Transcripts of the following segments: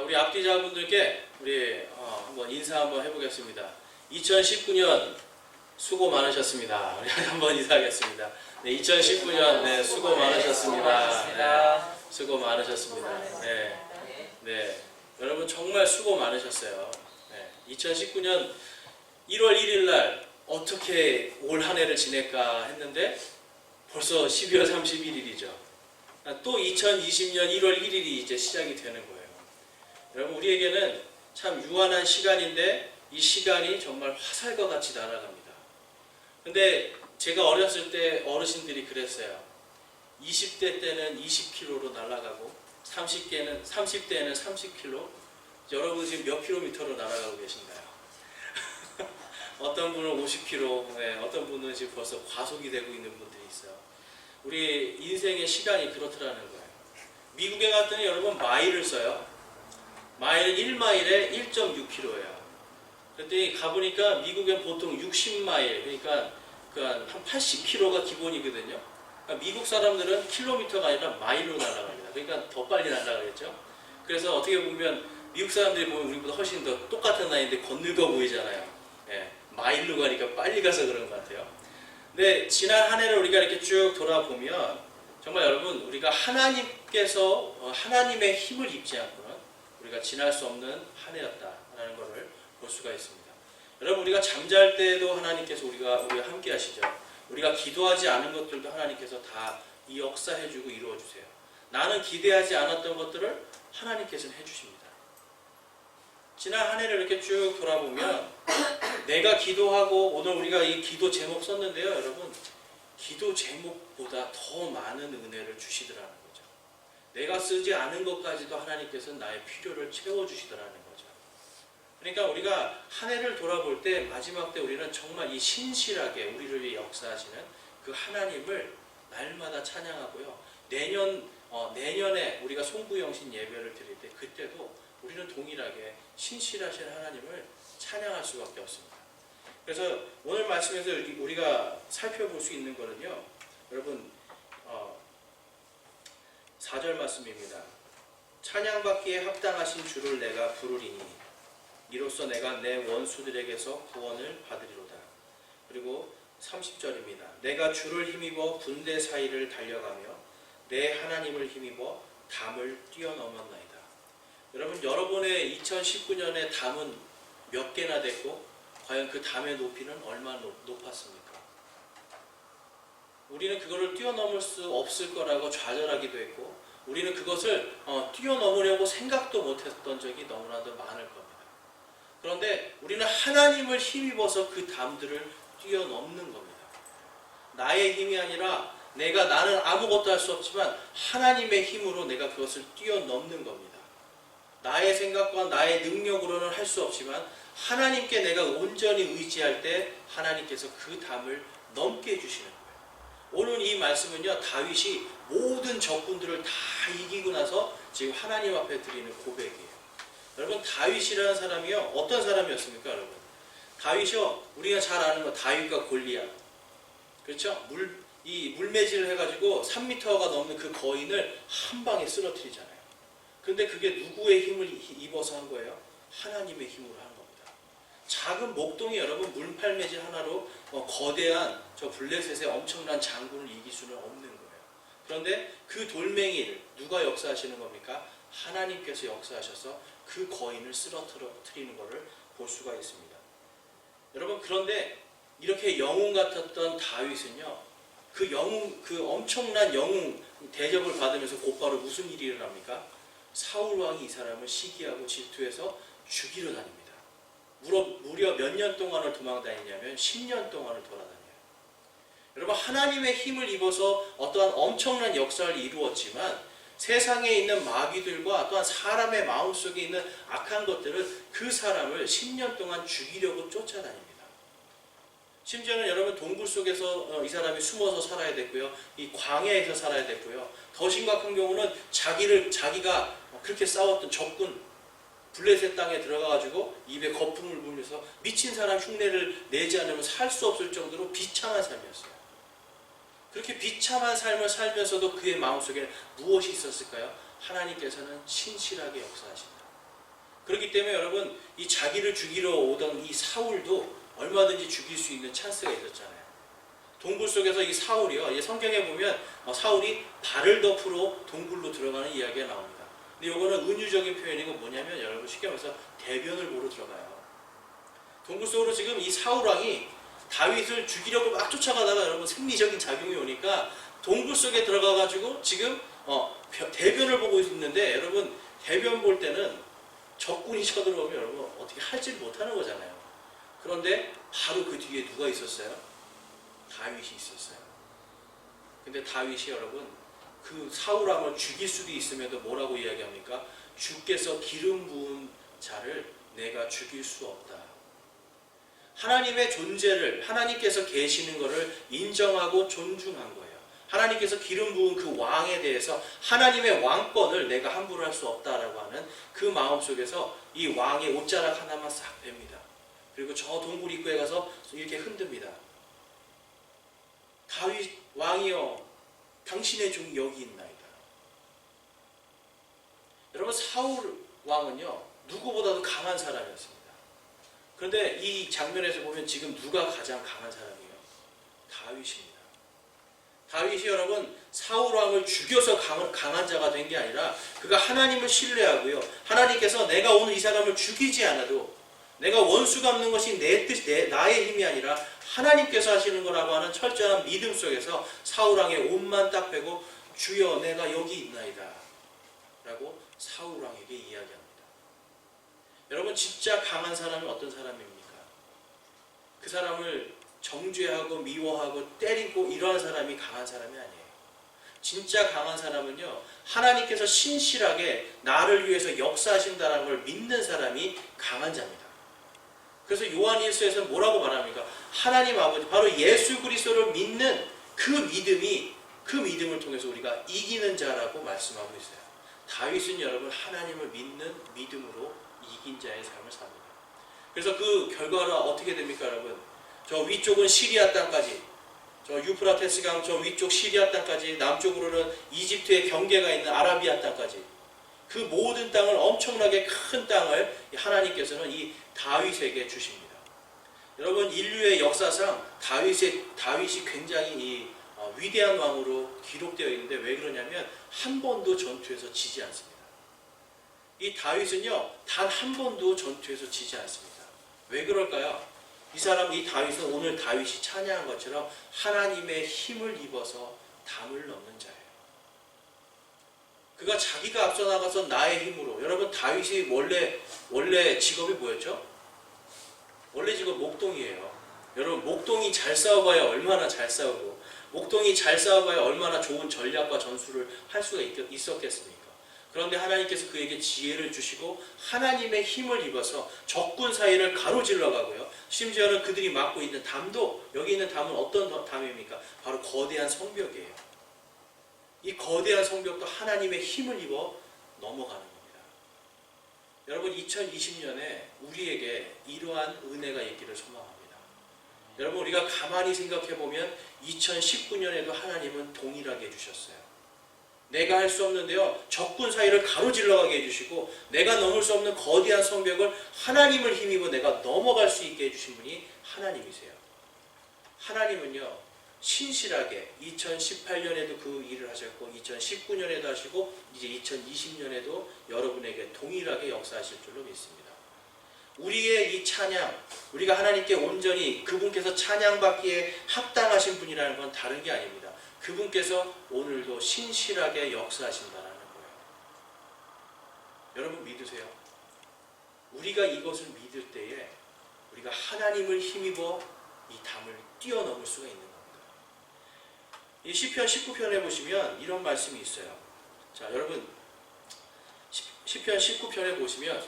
우리 앞뒤자분들께 우리 한번 인사 한번 해보겠습니다. 2019년 수고 많으셨습니다. 우리 한번 인사하겠습니다. 네, 2019년 네, 수고 많으셨습니다. 네, 수고 많으셨습니다. 네, 네, 여러분 정말 수고 많으셨어요. 네, 2019년 1월 1일 날 어떻게 올 한 해를 지낼까 했는데 벌써 12월 31일이죠. 또 2020년 1월 1일이 이제 시작이 되는 거예요. 여러분 우리에게는 참 유한한 시간인데 이 시간이 정말 화살과 같이 날아갑니다. 근데 제가 어렸을 때 어르신들이 그랬어요. 20대 때는 20km로 날아가고 30대에는 30km. 여러분 지금 몇 킬로미터로 날아가고 계신가요? 어떤 분은 50km, 네, 어떤 분은 지금 벌써 과속이 되고 있는 분들이 있어요. 우리 인생의 시간이 그렇더라는 거예요. 미국에 갔더니 여러분 마일을 써요. 마일은 1마일에 1.6km예요. 그랬더니 가보니까 미국엔 보통 60마일, 그러니까 한 80km가 기본이거든요. 그러니까 미국 사람들은 킬로미터가 아니라 마일로 날아갑니다. 그러니까 더 빨리 날아가겠죠. 그래서 어떻게 보면 미국 사람들이 보면 우리보다 훨씬 더 똑같은 나이인데 건늙어 보이잖아요. 예, 마일로 가니까 빨리 가서 그런 것 같아요. 근데 지난 한 해를 우리가 이렇게 쭉 돌아보면 정말 여러분 우리가 하나님께서 하나님의 힘을 입지 않고는 우리가 지날 수 없는 한 해였다라는 것을 볼 수가 있습니다. 여러분 우리가 잠잘 때도 하나님께서 우리가 함께 하시죠. 우리가 기도하지 않은 것들도 하나님께서 다 이 역사해주고 이루어주세요. 나는 기대하지 않았던 것들을 하나님께서는 해주십니다. 지난 한 해를 이렇게 쭉 돌아보면 내가 기도하고 오늘 우리가 이 기도 제목 썼는데요. 여러분 기도 제목보다 더 많은 은혜를 주시더라는 거죠. 내가 쓰지 않은 것까지도 하나님께서는 나의 필요를 채워주시더라는 거죠. 그러니까 우리가 한 해를 돌아볼 때 마지막 때 우리는 정말 이 신실하게 우리를 위해 역사하시는 그 하나님을 날마다 찬양하고요. 내년에 우리가 송구영신 예배를 드릴 때 그때도 우리는 동일하게 신실하신 하나님을 찬양할 수밖에 없습니다. 그래서 오늘 말씀에서 우리가 살펴볼 수 있는 거는요. 여러분 4절 말씀입니다. 찬양받기에 합당하신 주를 내가 부르리니 이로써 내가 내 원수들에게서 구원을 받으리로다. 그리고 30절입니다. 내가 주를 힘입어 군대 사이를 달려가며 내 하나님을 힘입어 담을 뛰어넘었나이다. 여러분 여러분의 2019년의 담은 몇 개나 됐고 과연 그 담의 높이는 얼마나 높았습니까? 우리는 그거를 뛰어넘을 수 없을 거라고 좌절하기도 했고 우리는 그것을 뛰어넘으려고 생각도 못했던 적이 너무나도 많을 겁니다. 그런데 우리는 하나님을 힘입어서 그 담들을 뛰어넘는 겁니다. 나의 힘이 아니라 나는 아무것도 할 수 없지만 하나님의 힘으로 내가 그것을 뛰어넘는 겁니다. 나의 생각과 나의 능력으로는 할 수 없지만 하나님께 내가 온전히 의지할 때 하나님께서 그 담을 넘게 해주시는 거예요. 오늘 이 말씀은요. 다윗이 모든 적군들을 다 이기고 나서 지금 하나님 앞에 드리는 고백이에요. 여러분 다윗이라는 사람이요. 어떤 사람이었습니까? 여러분 다윗이요. 우리가 잘 아는 거 다윗과 골리앗. 그렇죠? 물매질을 해가지고 3m가 넘는 그 거인을 한 방에 쓰러뜨리잖아요. 근데 그게 누구의 힘을 입어서 한 거예요? 하나님의 힘으로 한 겁니다. 작은 목동이 여러분 물팔매질 하나로 거대한 저 블레셋의 엄청난 장군을 이길 수는 없는 거예요. 그런데 그 돌멩이를 누가 역사하시는 겁니까? 하나님께서 역사하셔서 그 거인을 쓰러뜨리는 것을 볼 수가 있습니다. 여러분 그런데 이렇게 영웅 같았던 다윗은요. 그 엄청난 영웅 대접을 받으면서 곧바로 무슨 일이 일어납니까? 사울 왕이 이 사람을 시기하고 질투해서 죽이러 다닙니다. 무려 몇 년 동안을 도망 다니냐면 10년 동안을 돌아다녀요. 여러분 하나님의 힘을 입어서 어떠한 엄청난 역사를 이루었지만 세상에 있는 마귀들과 또한 사람의 마음속에 있는 악한 것들은 그 사람을 10년 동안 죽이려고 쫓아다닙니다. 심지어는 여러분 동굴 속에서 이 사람이 숨어서 살아야 됐고요. 이 광야에서 살아야 됐고요. 더 심각한 경우는 자기가 그렇게 싸웠던 적군 블레셋 땅에 들어가가지고 입에 거품을 불면서 미친 사람 흉내를 내지 않으면 살 수 없을 정도로 비참한 삶이었어요. 그렇게 비참한 삶을 살면서도 그의 마음속에 무엇이 있었을까요? 하나님께서는 신실하게 역사하신다. 그렇기 때문에 여러분 이 자기를 죽이러 오던 이 사울도 얼마든지 죽일 수 있는 찬스가 있었잖아요. 동굴 속에서 이 사울이요. 이 성경에 보면 사울이 발을 덮으러 동굴로 들어가는 이야기가 나옵니다. 근데 이거는 은유적인 표현이고 뭐냐면 여러분 쉽게 말해서 대변을 보러 들어가요. 동굴 속으로 지금 이 사울 왕이 다윗을 죽이려고 막 쫓아가다가 여러분 생리적인 작용이 오니까 동굴 속에 들어가가지고 지금 대변을 보고 있는데 여러분 대변 볼 때는 적군이 쳐들어오면 여러분 어떻게 할지 못하는 거잖아요. 그런데 바로 그 뒤에 누가 있었어요? 다윗이 있었어요. 근데 다윗이 여러분 그 사울 왕을 죽일 수도 있음에도 뭐라고 이야기합니까? 주께서 기름 부은 자를 내가 죽일 수 없다. 하나님의 존재를 하나님께서 계시는 것을 인정하고 존중한 거예요. 하나님께서 기름 부은 그 왕에 대해서 하나님의 왕권을 내가 함부로 할 수 없다라고 하는 그 마음 속에서 이 왕의 옷자락 하나만 싹 뺍니다. 그리고 저 동굴 입구에 가서 이렇게 흔듭니다. 다윗 왕이여 당신의 종이 여기 있나이다. 여러분 사울 왕은요 누구보다도 강한 사람이었습니다. 그런데 이 장면에서 보면 지금 누가 가장 강한 사람이에요? 다윗입니다. 다윗이 여러분 사울 왕을 죽여서 강한 자가 된 게 아니라 그가 하나님을 신뢰하고요. 하나님께서 내가 오늘 이 사람을 죽이지 않아도 내가 원수 갚는 것이 내 뜻, 나의 힘이 아니라 하나님께서 하시는 거라고 하는 철저한 믿음 속에서 사울 왕의 옷만 딱 빼고 주여 내가 여기 있나이다 라고 사울 왕에게 이야기합니다. 여러분 진짜 강한 사람은 어떤 사람입니까? 그 사람을 정죄하고 미워하고 때리고 이러한 사람이 강한 사람이 아니에요. 진짜 강한 사람은요 하나님께서 신실하게 나를 위해서 역사하신다는 걸 믿는 사람이 강한 자입니다. 그래서 요한일서에서 뭐라고 말합니까? 하나님 아버지 바로 예수 그리스도를 믿는 그 믿음을 통해서 우리가 이기는 자라고 말씀하고 있어요. 다윗은 여러분 하나님을 믿는 믿음으로 이긴 자의 삶을 삽니다. 그래서 그 결과가 어떻게 됩니까 여러분? 저 위쪽은 시리아 땅까지, 저 유프라테스 강 저 위쪽 시리아 땅까지, 남쪽으로는 이집트의 경계가 있는 아라비아 땅까지 그 모든 땅을 엄청나게 큰 땅을 하나님께서는 이 다윗에게 주십니다. 여러분 인류의 역사상 다윗이 굉장히 위대한 왕으로 기록되어 있는데 왜 그러냐면 한 번도 전투에서 지지 않습니다. 이 다윗은요 단 한 번도 전투에서 지지 않습니다. 왜 그럴까요? 이 다윗은 오늘 다윗이 찬양한 것처럼 하나님의 힘을 입어서 담을 넘는 자예요. 그가 자기가 앞서 나가서 나의 힘으로 여러분 다윗이 원래 직업이 뭐였죠? 원래 직업 목동이에요. 여러분 목동이 잘 싸워봐야 얼마나 잘 싸우고 목동이 잘 싸워봐야 얼마나 좋은 전략과 전술을 할 수가 있었겠습니까? 그런데 하나님께서 그에게 지혜를 주시고 하나님의 힘을 입어서 적군 사이를 가로질러 가고요. 심지어는 그들이 맡고 있는 담도 여기 있는 담은 어떤 담입니까? 바로 거대한 성벽이에요. 이 거대한 성벽도 하나님의 힘을 입어 넘어가는 겁니다. 여러분 2020년에 우리에게 이러한 은혜가 있기를 소망합니다. 여러분 우리가 가만히 생각해 보면 2019년에도 하나님은 동일하게 해주셨어요. 내가 할 수 없는데요 적군 사이를 가로질러가게 해주시고 내가 넘을 수 없는 거대한 성벽을 하나님을 힘입어 내가 넘어갈 수 있게 해주신 분이 하나님이세요. 하나님은요 신실하게 2018년에도 그 일을 하셨고 2019년에도 하시고 이제 2020년에도 여러분에게 동일하게 역사하실 줄로 믿습니다. 우리의 이 찬양, 우리가 하나님께 온전히 그분께서 찬양받기에 합당하신 분이라는 건 다른 게 아닙니다. 그분께서 오늘도 신실하게 역사하신다는 거예요. 여러분 믿으세요? 우리가 이것을 믿을 때에 우리가 하나님을 힘입어 이 담을 뛰어넘을 수가 있는 겁니다. 이 시편 19편에 보시면 이런 말씀이 있어요. 자, 여러분 시편 19편에 보시면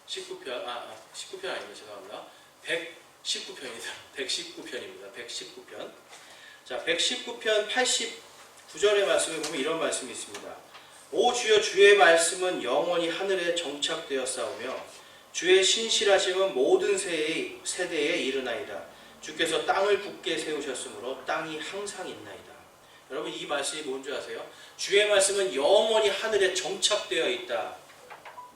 19편 아닙니다. 죄송합니다. 119편입니다. 119편. 자, 119편 89절의 말씀을 보면 이런 말씀이 있습니다. 오 주여 주의 말씀은 영원히 하늘에 정착되어 싸우며 주의 신실하심은 모든 세대에 이르나이다. 주께서 땅을 굳게 세우셨으므로 땅이 항상 있나이다. 여러분 이 말씀이 뭔지 아세요? 주의 말씀은 영원히 하늘에 정착되어 있다.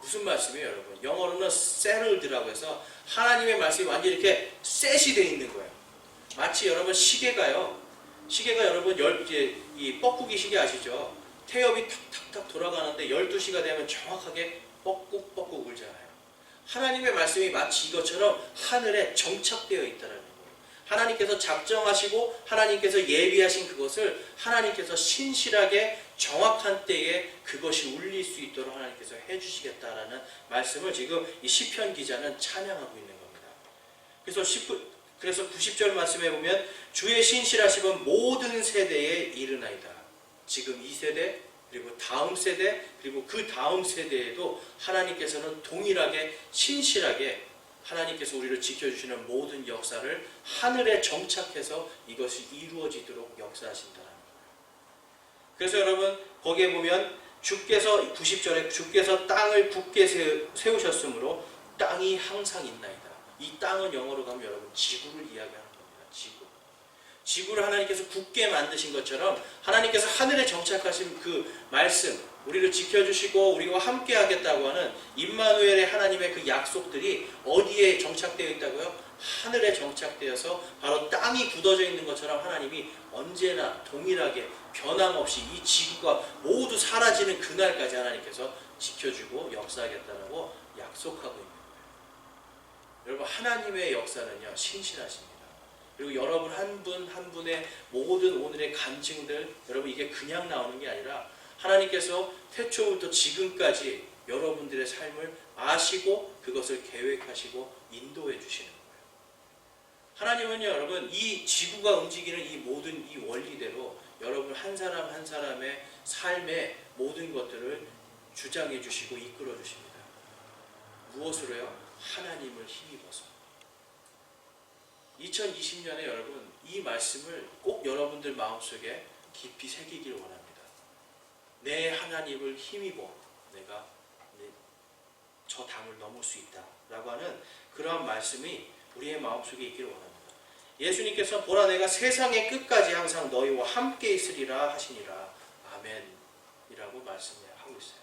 무슨 말씀이에요, 여러분? 영어로는 settled라고 해서 하나님의 말씀이 완전히 이렇게 셋이 되어 있는 거예요. 마치 여러분 시계가 여러분 이제 이 뻐꾸기 시계 아시죠? 태엽이 탁탁탁 돌아가는데 12시가 되면 정확하게 뻐꾹뻐꾹 울잖아요. 하나님의 말씀이 마치 이것처럼 하늘에 정착되어 있다는 거예요. 하나님께서 작정하시고 하나님께서 예비하신 그것을 하나님께서 신실하게 정확한 때에 그것이 울릴 수 있도록 하나님께서 해주시겠다라는 말씀을 지금 이 시편 기자는 찬양하고 있는 겁니다. 그래서 90절 말씀에 보면 주의 신실하심은 모든 세대에 이르나이다. 지금 이 세대 그리고 다음 세대 그리고 그 다음 세대에도 하나님께서는 동일하게 신실하게 하나님께서 우리를 지켜주시는 모든 역사를 하늘에 정착해서 이것이 이루어지도록 역사하신다는 거예요. 그래서 여러분 거기에 보면 주께서 90절에 주께서 땅을 굳게 세우셨으므로 땅이 항상 있나이다. 이 땅은 영어로 가면 여러분 지구를 이야기하는 겁니다. 지구를 하나님께서 굳게 만드신 것처럼 하나님께서 하늘에 정착하신 그 말씀 우리를 지켜주시고 우리와 함께 하겠다고 하는 임마누엘의 하나님의 그 약속들이 어디에 정착되어 있다고요? 하늘에 정착되어서 바로 땅이 굳어져 있는 것처럼 하나님이 언제나 동일하게 변함없이 이 지구가 모두 사라지는 그날까지 하나님께서 지켜주고 역사하겠다고 약속하고 있는 거예요. 여러분 하나님의 역사는요 신실하십니다. 그리고 여러분 한 분 한 분의 모든 오늘의 간증들 여러분 이게 그냥 나오는 게 아니라 하나님께서 태초부터 지금까지 여러분들의 삶을 아시고 그것을 계획하시고 인도해 주시는 거예요. 하나님은요 여러분 이 지구가 움직이는 이 모든 이 원리대로 여러분 한 사람 한 사람의 삶의 모든 것들을 주장해 주시고 이끌어 주십니다. 무엇으로요? 하나님을 힘입어서. 2020년에 여러분 이 말씀을 꼭 여러분들 마음속에 깊이 새기길 원합니다. 내 하나님을 힘입어 내가 저 담을 넘을 수 있다 라고 하는 그러한 말씀이 우리의 마음속에 있기를 원합니다. 예수님께서 보라 내가 세상의 끝까지 항상 너희와 함께 있으리라 하시니라. 아멘 이라고 말씀하고 있어요.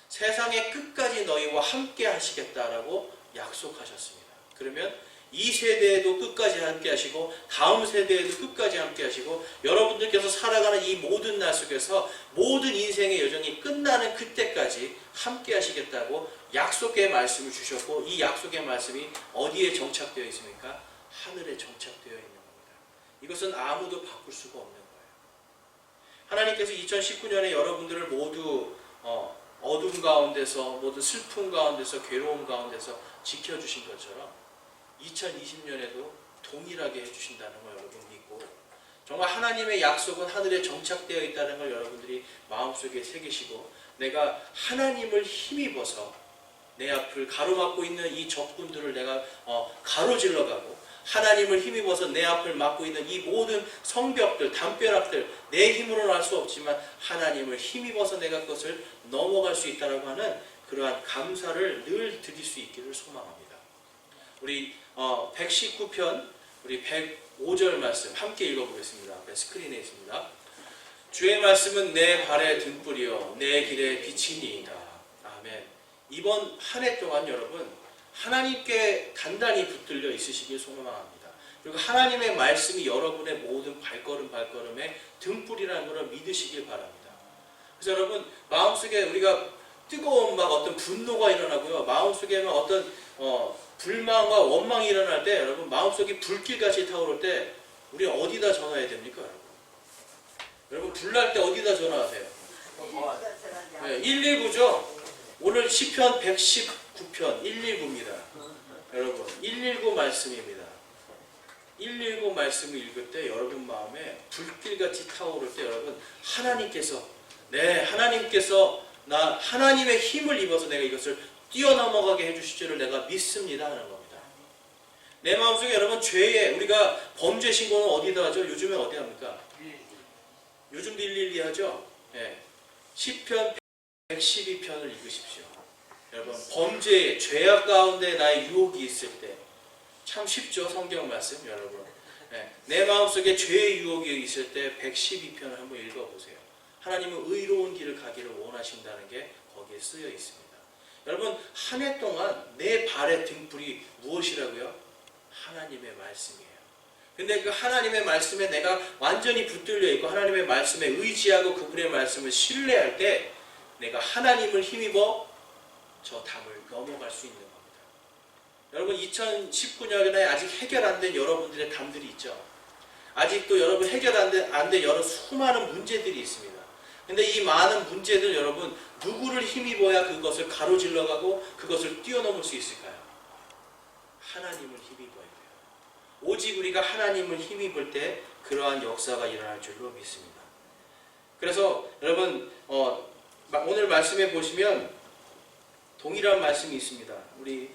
세상의 끝까지 너희와 함께 하시겠다라고 약속하셨습니다. 그러면 이 세대에도 끝까지 함께 하시고 다음 세대에도 끝까지 함께 하시고 여러분들께서 살아가는 이 모든 날 속에서 모든 인생의 여정이 끝나는 그때까지 함께 하시겠다고 약속의 말씀을 주셨고 이 약속의 말씀이 어디에 정착되어 있습니까? 하늘에 정착되어 있는 겁니다. 이것은 아무도 바꿀 수가 없는 거예요. 하나님께서 2019년에 여러분들을 모두 어둠 가운데서 모든 슬픔 가운데서 괴로움 가운데서 지켜주신 것처럼 2020년에도 동일하게 해주신다는 걸 여러분 믿고 정말 하나님의 약속은 하늘에 정착되어 있다는 걸 여러분들이 마음속에 새기시고 내가 하나님을 힘입어서 내 앞을 가로막고 있는 이 적군들을 내가 가로질러가고 하나님을 힘입어서 내 앞을 막고 있는 이 모든 성벽들, 담벼락들 내 힘으로는 할 수 없지만 하나님을 힘입어서 내가 그것을 넘어갈 수 있다고 하는 그러한 감사를 늘 드릴 수 있기를 소망합니다. 우리 119편 우리 105절 말씀 함께 읽어보겠습니다. 앞에 스크린에 있습니다. 주의 말씀은 내 발의 등불이요 내 길의 빛이니이다. 아멘. 이번 한 해 동안 여러분 하나님께 단단히 붙들려 있으시길 소망합니다. 그리고 하나님의 말씀이 여러분의 모든 발걸음에 등불이라는 것을 믿으시길 바랍니다. 그래서 여러분 마음속에 우리가 뜨거운 막 어떤 분노가 일어나고요. 마음속에 막 어떤 불만과 원망이 일어날 때 여러분 마음속에 불길같이 타오를 때 우리 어디다 전화해야 됩니까? 여러분 불날 때 어디다 전화하세요? 네, 119죠? 오늘 시편 119편 119입니다. 여러분 119 말씀입니다. 119 말씀을 읽을 때 여러분 마음에 불길같이 타오를 때 여러분 하나님께서 나 하나님의 힘을 입어서 내가 이것을 뛰어넘어가게 해주실 줄을 내가 믿습니다 하는 겁니다. 내 마음속에 여러분 죄에 우리가 범죄 신고는 어디다 하죠? 요즘에 어디 합니까? 요즘도 112 하죠? 네. 시편 112편을 읽으십시오. 여러분 범죄의 죄악 가운데 나의 유혹이 있을 때 참 쉽죠? 성경 말씀 여러분. 네. 내 마음속에 죄의 유혹이 있을 때 112편을 한번 읽어보세요. 하나님은 의로운 길을 가기를 원하신다는 게 거기에 쓰여 있습니다. 여러분, 한 해 동안 내 발의 등불이 무엇이라고요? 하나님의 말씀이에요. 근데 그 하나님의 말씀에 내가 완전히 붙들려 있고 하나님의 말씀에 의지하고 그분의 말씀을 신뢰할 때 내가 하나님을 힘입어 저 담을 넘어갈 수 있는 겁니다. 여러분, 2019년에 아직 해결 안 된 여러분들의 담들이 있죠. 아직도 여러분 해결 안 된 여러 수많은 문제들이 있습니다. 근데 이 많은 문제들 여러분, 누구를 힘입어야 그것을 가로질러 가고 그것을 뛰어넘을 수 있을까요? 하나님을 힘입어야 돼요. 오직 우리가 하나님을 힘입을 때 그러한 역사가 일어날 줄로 믿습니다. 그래서 여러분, 오늘 말씀에 보시면 동일한 말씀이 있습니다. 우리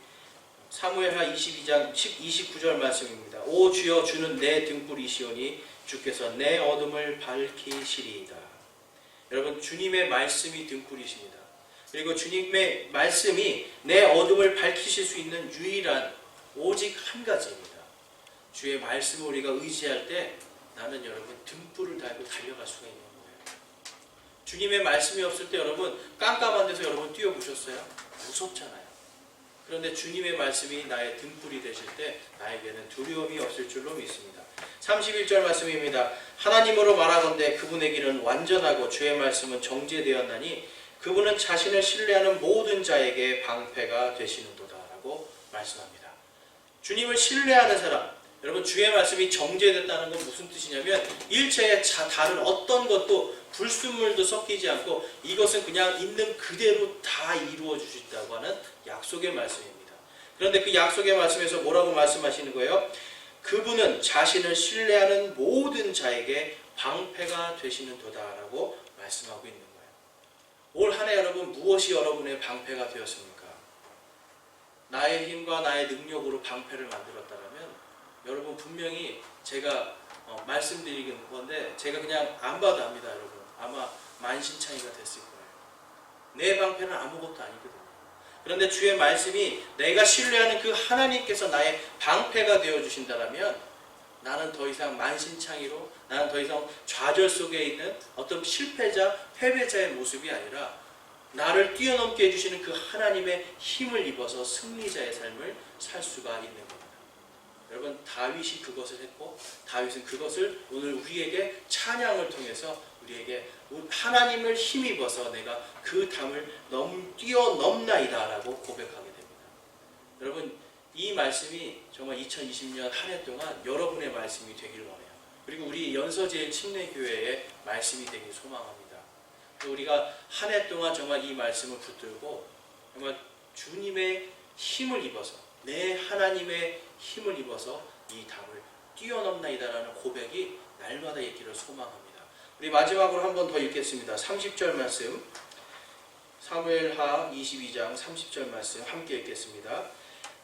사무엘하 22장 29절 말씀입니다. 오 주여, 주는 내 등불이시오니 주께서 내 어둠을 밝히시리이다. 여러분, 주님의 말씀이 등불이십니다. 그리고 주님의 말씀이 내 어둠을 밝히실 수 있는 유일한 오직 한 가지입니다. 주의 말씀을 우리가 의지할 때 나는 여러분 등불을 달고 달려갈 수가 있는 거예요. 주님의 말씀이 없을 때 여러분 깜깜한 데서 여러분 뛰어보셨어요? 무섭잖아요. 그런데 주님의 말씀이 나의 등불이 되실 때 나에게는 두려움이 없을 줄로 믿습니다. 31절 말씀입니다. 하나님으로 말하건대 그분의 길은 완전하고 주의 말씀은 정죄되었나니 그분은 자신을 신뢰하는 모든 자에게 방패가 되시는도다 라고 말씀합니다. 주님을 신뢰하는 사람, 여러분 주의 말씀이 정죄됐다는 건 무슨 뜻이냐면 일체의 다른 어떤 것도 불순물도 섞이지 않고 이것은 그냥 있는 그대로 다 이루어 주신다고 하는 약속의 말씀입니다. 그런데 그 약속의 말씀에서 뭐라고 말씀하시는 거예요? 그분은 자신을 신뢰하는 모든 자에게 방패가 되시는 도다라고 말씀하고 있는 거예요. 올 한 해 여러분 무엇이 여러분의 방패가 되었습니까? 나의 힘과 나의 능력으로 방패를 만들었다면 여러분 분명히 제가 말씀드리는 건데 제가 그냥 안 봐도 압니다. 여러분 아마 만신창이가 됐을 거예요. 내 방패는 아무것도 아니거든요. 그런데 주의 말씀이 내가 신뢰하는 그 하나님께서 나의 방패가 되어주신다면 나는 더 이상 만신창이로 나는 더 이상 좌절 속에 있는 어떤 실패자, 패배자의 모습이 아니라 나를 뛰어넘게 해주시는 그 하나님의 힘을 입어서 승리자의 삶을 살 수가 있는 겁니다. 여러분 다윗이 그것을 했고 다윗은 그것을 오늘 우리에게 찬양을 통해서 우리에게 하나님을 힘입어서 내가 그 담을 뛰어넘나이다 라고 고백하게 됩니다. 여러분 이 말씀이 정말 2020년 한 해 동안 여러분의 말씀이 되기를 원해요. 그리고 우리 연서제일침례교회의 말씀이 되길 소망합니다. 우리가 한 해 동안 정말 이 말씀을 붙들고 정말 주님의 힘을 입어서 내 하나님의 힘을 입어서 이 담을 뛰어넘나이다라는 고백이 날마다 있기를 소망합니다. 우리 마지막으로 한 번 더 읽겠습니다. 30절 말씀 사무엘하 22장 30절 말씀 함께 읽겠습니다.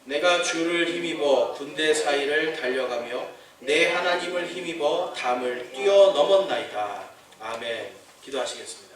내가 주를 힘입어 군대 사이를 달려가며 내 하나님을 힘입어 담을 뛰어넘었나이다. 아멘. 기도하시겠습니다.